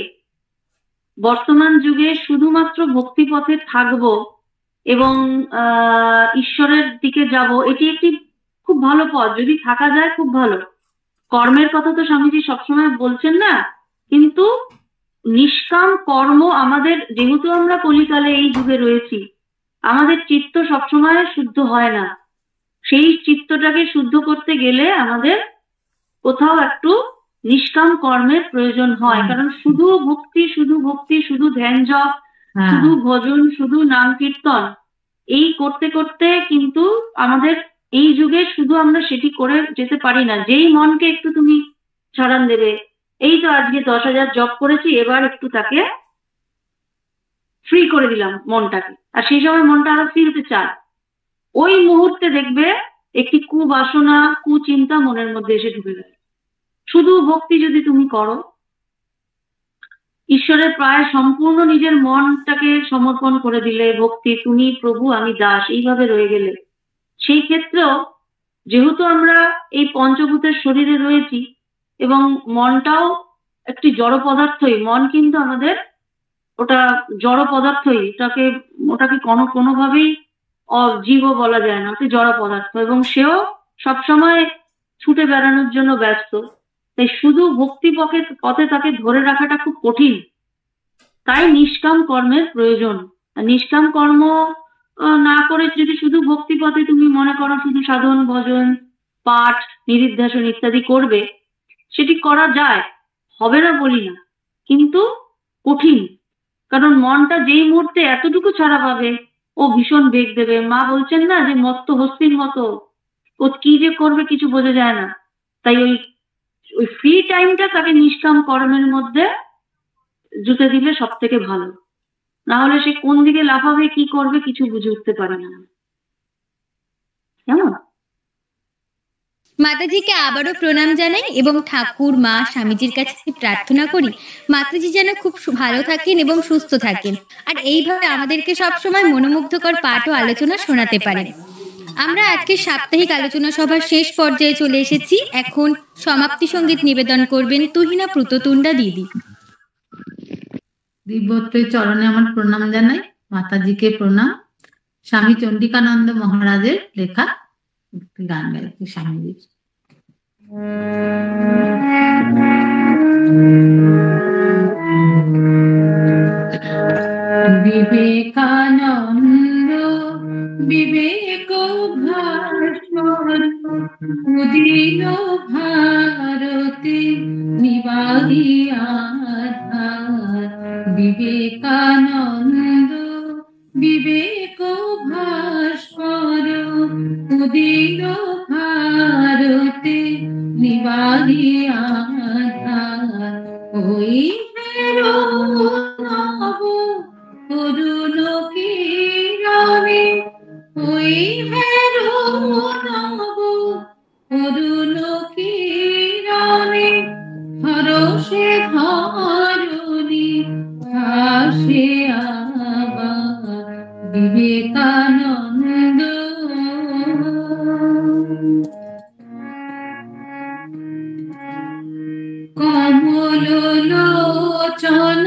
বর্তমান যুগে শুধুমাত্র ভক্তিপথে থাকবো এবং ঈশ্বরের দিকে যাব, এটি একটি খুব ভালো পথ, যদি থাকা যায় খুব ভালো। কর্মের কথা তো স্বামীজি সবসময় বলছেন না, কিন্তু নিষ্কাম কর্ম আমাদের, যেহেতু আমরা কলিকালে এই যুগে রয়েছি, আমাদের চিত্ত সবসময় শুদ্ধ হয় না। সেই চিত্তটাকে শুদ্ধ করতে গেলে আমাদের কোথাও একটু নিষ্কাম কর্মের প্রয়োজন হয়। কারণ শুধু ভক্তি, শুধু ভক্তি, শুধু ধ্যান জপ, শুধু ভজন, শুধু নাম কীর্তন, এই করতে করতে কিন্তু আমাদের এই যুগে শুধু আমরা সেটি করে যেতে পারি না। যেই মনকে একটু তুমি ছড়ান দেবে, এই তো আজকে 10,000 জপ করেছি, এবার একটু তাকে ফ্রি করে দিলাম মনটাকে, আর সেই সময় মনটা আরো ফ্রি হতে চায়, ওই মুহূর্তে দেখবে একটি কুবাসনা, কুচিন্তা মনের মধ্যে এসে ঢুকে গেছে। শুধু ভক্তি যদি তুমি করো, ঈশ্বরের প্রায় সম্পূর্ণ নিজের মনটাকে সমর্পণ করে দিলে, ভক্তি, তুমি প্রভু আমি দাস, এইভাবে রয়ে গেলে, সেই ক্ষেত্রেও যেহেতু আমরা এই পঞ্চভূতের শরীরে রয়েছি এবং মনটাও একটি জড় পদার্থই, মন কিন্তু আমাদের ওটা জড় পদার্থই, ওটাকে কোনোভাবেই জীব বলা যায় না, ওটা জড় পদার্থ, এবং সেও সবসময় ছুটে বেড়ানোর জন্য ব্যস্ত। তাই শুধু ভক্তি পথে তাকে ধরে রাখাটা খুব কঠিন। তাই নিষ্কাম কর্মের প্রয়োজন। নিষ্কাম কর্ম না করে যদি শুধু ভক্তি পথে তুমি মনে করো শুধু সাধন, ভজন, পাঠ, নিধিধ্যাসন ইত্যাদি করবে, সেটি করা যায়, হবে না বলি না, কিন্তু কঠিন। কারণ মনটা যেই মুহূর্তে এতটুকু ছাড়া পাবে, ও ভীষণ বেগ দেবে। মা বলছেন না যে মত্ত হস্তির মতো, ও কি যে করবে কিছু বোঝা যায় না। তাই ওই ফ্রি টাইমটা তাকে নিষ্কাম কর্মের মধ্যে জুতে দিলে সব থেকে ভালো, না হলে সে কোন দিকে লাফাবে, কি করবে, কিছু বুঝে উঠতে পারে না। কেমন? মাতাজিকে আবারও প্রণাম জানাই এবং ঠাকুর, মা, স্বামীজির কাছে প্রার্থনা করি মাতাজি যেন খুব ভালো থাকেন এবং সুস্থ থাকেন, আর এইভাবে আমাদেরকে সবসময় মনোমুগ্ধকর পাঠ ও আলোচনা শোনাতে পারেন। আমরা আজকে সাপ্তাহিক আলোচনা সভার শেষ পর্যায়ে চলে এসেছি। এখন সমাপ্তি সঙ্গীত নিবেদন করবেন তুহিনা প্রুততুন্ডা দিদি। দিব্যত্রয় চরণে আমার প্রণাম জানাই, মাতাজিকে প্রণাম। স্বামী চন্ডিকানন্দ মহারাজের লেখা গান গাইছি স্বামীজির। বিবেকানন্দ বিবেক ভাস্কর উদিন ভারতে নিবাহি আধার। বিবেকানন্দ বিবেক ভাস্কর উদিন ভারতে নিবাহি আধার। ওই নব তরুণ কিরণে, ওই নব তরুণ কিরণে হরষে ধরণী ভাসে আবার। বিবেকানন্দ কমল লোচন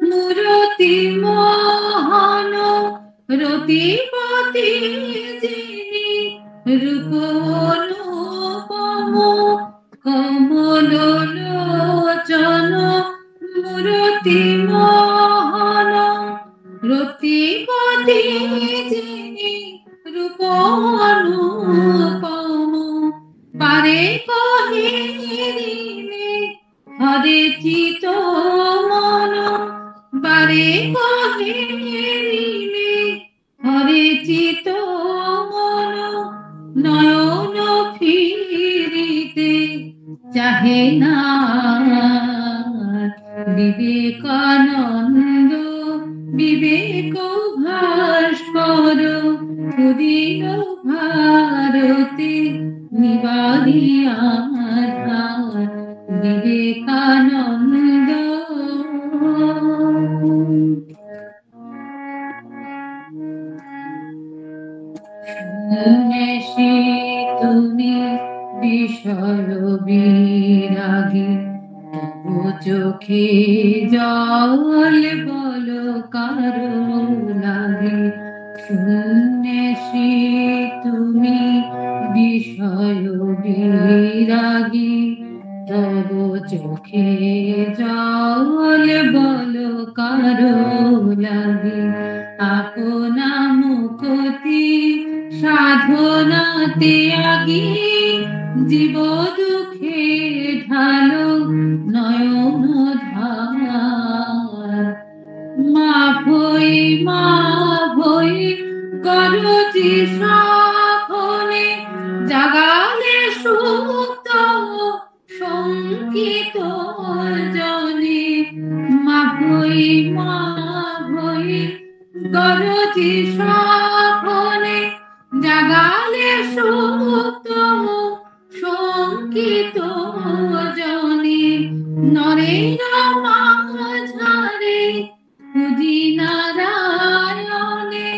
মূরতি মোহন রতিপতি যিনি রূপ অনুপম। কমল লোচন মূরতি মোহন রতিপতি যিনি রূপ অনুপম। পারে কহিরি ফিরিলে হরে চিত মন নয়ন ফিরিতে চাহে না। বিবেকানন্দ বিবেক ভাস্কর সুদীন ভারতে নিবারিয়া ধার। বিবেকানন্দ শুনেছি তুমি বিষয় বিরাগী, তবু চোখে জল বলো কারো লাগে। শুনেছি তুমি বিষয় বিরাগী, তবু চোখে জল বলো কারো লাগে। আপনা মুক্তি সাধনাতে আগি, জীব দুঃখে ঢালো নয়ন ধার। মা ভই গরজি সাধনে জাগালে সুপ্ত শঙ্কিত জনে। মা ভই গরজি সাধনে জাগালে সুপ্ত শঙ্কিত জনে। নরের মাঝারে খুঁজি নারায়ণে,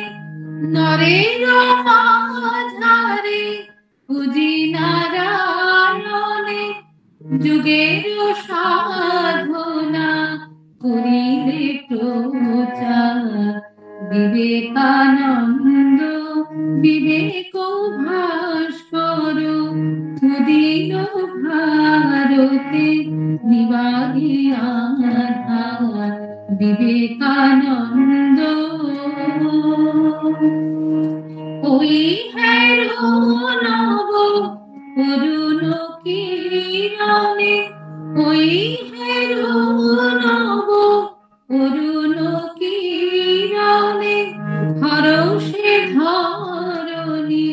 নরের মাঝারে খুঁজি নারায়ণে। যুগের সাধনা করিলে প্রচার। বিবেকানন্দ বিবেক ভাস্কর সুদীন ভারতে নিবারিয়া ধার। বিবেকানন্দ ওই হেরো নব অরুণ কিরণে, ওই হেরো নব অরুণ কিরণে। হরষে ধরণী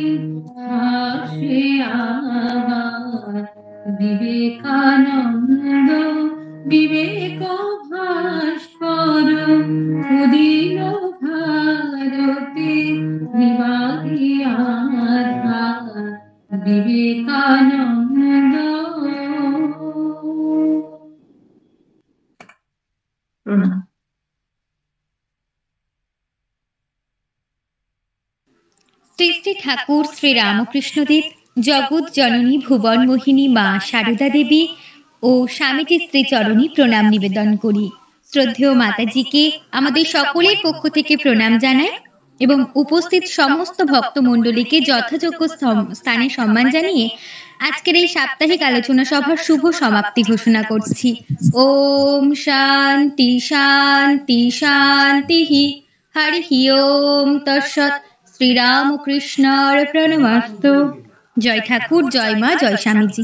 হাসে আবার। বিবেকানন্দ বিবেক ভাস্কর সুদীন ভারতে নিবারিয়া ধার। বিবেকানন্দ। প্রণাম। শ্রী শ্রী ঠাকুর শ্রী রামকৃষ্ণদেব, জগৎ জননী ভুবন মোহিনী মা সারদা দেবী ও স্বামীজির শ্রীচরণী প্রণাম নিবেদন করি। শ্রদ্ধেয় মাতাজিকে আমাদের সকলের পক্ষ থেকে প্রণাম জানাই এবং উপস্থিত সমস্ত ভক্তমণ্ডলীকে যথাযোগ্য স্থানে সম্মান জানিয়ে আজকের এই সাপ্তাহিক আলোচনা সভার শুভ সমাপ্তি ঘোষণা করছি। ওম শান্তি শান্তি শান্তি। হরি ওম তৎসৎ। শ্রীরামকৃষ্ণার প্রণমাস্তু। জয় ঠাকুর, জয় মা, জয় স্বামীজি।